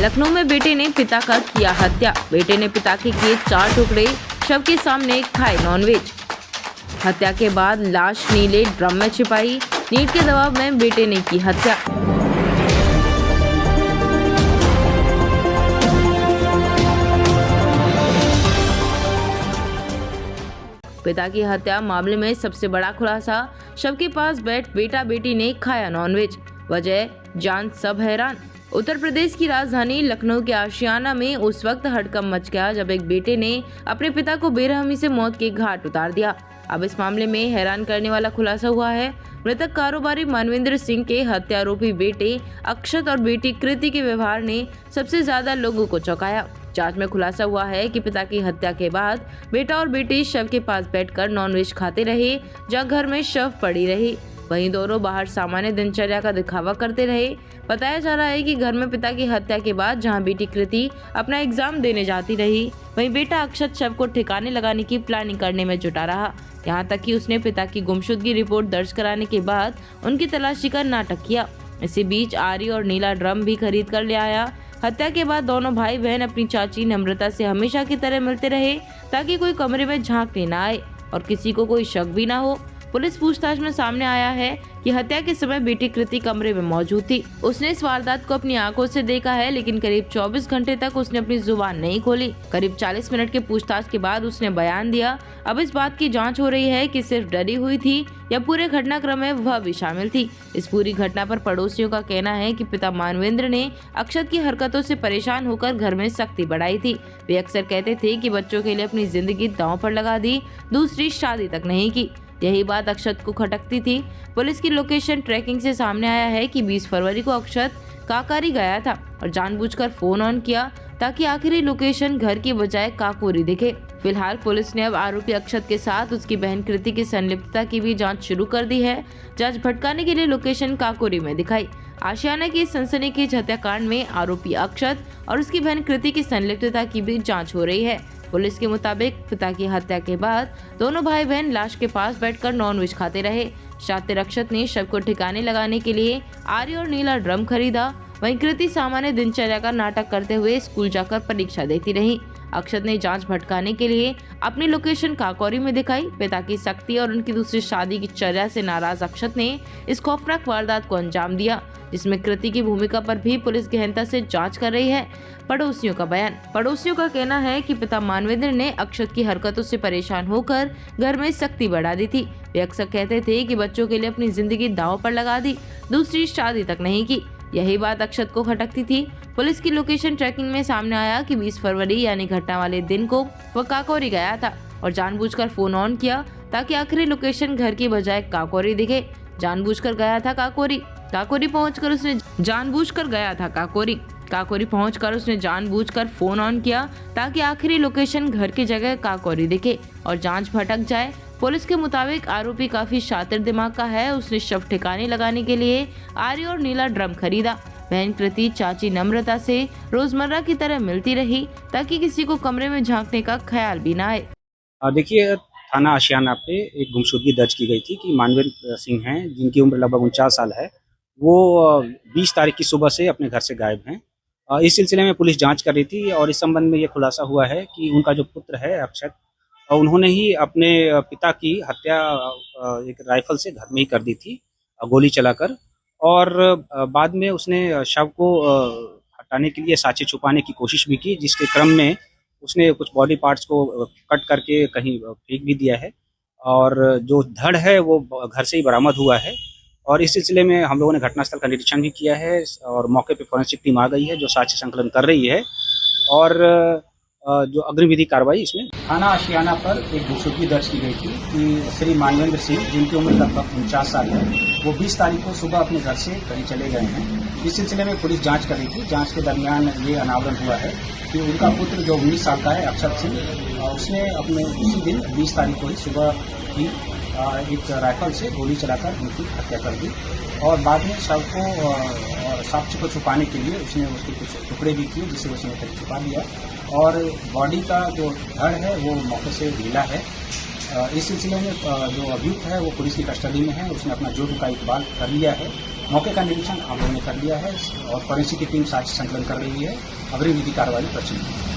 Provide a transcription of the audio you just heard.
लखनऊ में बेटे ने पिता का किया हत्या। बेटे ने पिता के किए 4 टुकड़े, शव के सामने खाए नॉनवेज। हत्या के बाद लाश नीले ड्रम में छिपाई। नीट के दबाव में बेटे ने की हत्या। पिता की हत्या मामले में सबसे बड़ा खुलासा, शव के पास बैठ बेटा बेटी ने खाया नॉनवेज, वजह जान सब हैरान। उत्तर प्रदेश की राजधानी लखनऊ के आशियाना में उस वक्त हड़कंप मच गया जब एक बेटे ने अपने पिता को बेरहमी से मौत के घाट उतार दिया। अब इस मामले में हैरान करने वाला खुलासा हुआ है। मृतक कारोबारी मानवेंद्र सिंह के हत्यारोपी बेटे अक्षत और बेटी कृति के व्यवहार ने सबसे ज्यादा लोगों को चौंकाया। जांच में खुलासा हुआ है कि पिता की हत्या के बाद बेटा और बेटी शव के पास बैठकर नॉनवेज खाते रहे, जहां घर में शव पड़ी रही। वहीं दोनों बाहर सामान्य दिनचर्या का दिखावा करते रहे। बताया जा रहा है कि घर में पिता की हत्या के बाद जहां बेटी कृति अपना एग्जाम देने जाती रही, वहीं बेटा अक्षत शव को ठिकाने लगाने की प्लानिंग करने में जुटा रहा। यहां तक कि उसने पिता की गुमशुदगी रिपोर्ट दर्ज कराने के बाद उनकी तलाशी का नाटक किया। इसी बीच आरी और नीला ड्रम भी खरीद कर ले आया। हत्या के बाद दोनों भाई बहन अपनी चाची नम्रता से हमेशा की तरह मिलते रहे ताकि कोई कमरे में झांकने न आए और किसी को कोई शक भी न हो। पुलिस पूछताछ में सामने आया है कि हत्या के समय बेटी कृति कमरे में मौजूद थी। उसने इस वारदात को अपनी आंखों से देखा है, लेकिन करीब 24 घंटे तक उसने अपनी जुबान नहीं खोली। करीब 40 मिनट के पूछताछ के बाद उसने बयान दिया। अब इस बात की जांच हो रही है कि सिर्फ डरी हुई थी या पूरे घटनाक्रम में वह भी शामिल थी। इस पूरी घटना पर पड़ोसियों का कहना है कि पिता मानवेंद्र ने अक्षत की हरकतों से परेशान होकर घर में सख्ती बढ़ाई थी। वे अक्सर कहते थे कि बच्चों के लिए अपनी जिंदगी दांव पर लगा दी, दूसरी शादी तक नहीं की। यही बात अक्षत को खटकती थी। पुलिस की लोकेशन ट्रैकिंग से सामने आया है कि 20 फरवरी को अक्षत काकारी गया था और जानबूझकर फोन ऑन किया ताकि आखिरी लोकेशन घर की बजाय काकोरी दिखे। फिलहाल पुलिस ने अब आरोपी अक्षत के साथ उसकी बहन कृति की संलिप्तता की भी जांच शुरू कर दी है। जांच भटकाने के लिए लोकेशन काकोरी में दिखाई। आशियाना की सनसनीखेज हत्याकांड में आरोपी अक्षत और उसकी बहन कृति की संलिप्तता की भी जांच हो रही है। पुलिस के मुताबिक पिता की हत्या के बाद दोनों भाई बहन लाश के पास बैठकर नॉनवेज खाते रहे। शातिर अक्षत ने शव को ठिकाने लगाने के लिए आरी और नीला ड्रम खरीदा। वहीं कृति सामान्य दिनचर्या का नाटक करते हुए स्कूल जाकर परीक्षा देती रही। अक्षत ने जांच भटकाने के लिए अपनी लोकेशन काकोरी में दिखाई। पिता की सख्ती और उनकी दूसरी शादी की चर्या से नाराज अक्षत ने इस खौफनाक वारदात को अंजाम दिया, जिसमें कृति की भूमिका पर भी पुलिस गहनता से जांच कर रही है। पड़ोसियों का बयान। पड़ोसियों का कहना है कि पिता मानवेंद्र ने अक्षत की हरकतों से परेशान होकर घर में सख्ती बढ़ा दी थी। वे अक्सर कहते थे कि बच्चों के लिए अपनी जिंदगी दांव पर लगा दी, दूसरी शादी तक नहीं की। यही बात अक्षत को खटकती थी। पुलिस की लोकेशन ट्रैकिंग में सामने आया कि 20 फरवरी यानी घटना वाले दिन को वह काकोरी गया था और जानबूझकर फोन ऑन किया ताकि आखिरी लोकेशन घर की बजाय काकोरी दिखे। जानबूझकर गया था काकोरी पहुंचकर उसने जानबूझकर फोन ऑन किया ताकि आखिरी लोकेशन घर की जगह काकोरी दिखे और जांच भटक जाए। पुलिस के मुताबिक आरोपी काफी शातिर दिमाग का है। उसने शव ठिकाने लगाने के लिए आरी और नीला ड्रम खरीदा। बहन कृति चाची नम्रता से रोजमर्रा की तरह मिलती रही ताकि किसी को कमरे में झांकने का ख्याल भी न आए। देखिए, थाना आशियाना पे एक गुमशुदगी दर्ज की गई थी कि मानवेंद्र सिंह हैं, जिनकी उम्र लगभग 49 साल है। वो 20 तारीख की सुबह से अपने घर से गायब हैं। इस सिलसिले में पुलिस जांच कर रही थी और इस संबंध में ये खुलासा हुआ है कि उनका जो पुत्र है अक्षत, उन्होंने ही अपने पिता की हत्या एक राइफल से घर में ही कर दी थी, गोली चलाकर। और बाद में उसने शव को हटाने के लिए साक्ष्य छुपाने की कोशिश भी की, जिसके क्रम में उसने कुछ बॉडी पार्ट्स को कट करके कहीं फेंक भी दिया है। और जो धड़ है वो घर से ही बरामद हुआ है। और इस सिलसिले में हम लोगों ने घटनास्थल का निरीक्षण भी किया है और मौके पे फोरेंसिक टीम आ गई है जो साक्ष्य संकलन कर रही है और जो अग्रिम विधि कार्रवाई इसमें। थाना आशियाना पर एक गुमशुदगी दर्ज की गई थी कि श्री मानवेंद्र सिंह, जिनकी उम्र लगभग 49 साल है, वो 20 तारीख को सुबह अपने घर से कहीं चले गए हैं। इस सिलसिले में पुलिस जांच कर रही थी। जांच के दरमियान ये अनावरण हुआ है कि उनका पुत्र जो 19 साल का है अक्षत सिंह, उसने अपने उसी दिन 20 तारीख को ही सुबह ही एक राइफल से गोली चलाकर उनकी हत्या कर दी और बाद में शव को साक्ष्य को छुपाने के लिए उसने उसके कुछ टुकड़े भी किए, जिसे उसने फिर छुपा दिया और बॉडी का जो धड़ है वो मौके से ढीला है। इस सिलसिले में जो अभियुक्त है वो पुलिस की कस्टडी में है। उसने अपना जुर्म का इकबाल कर लिया है मौके का निरीक्षण हम लोगों ने कर लिया है और फॉरेंसिक की टीम साक्ष्य संकलन कर रही है। अग्रिम विधि कार्रवाई प्रचलित है।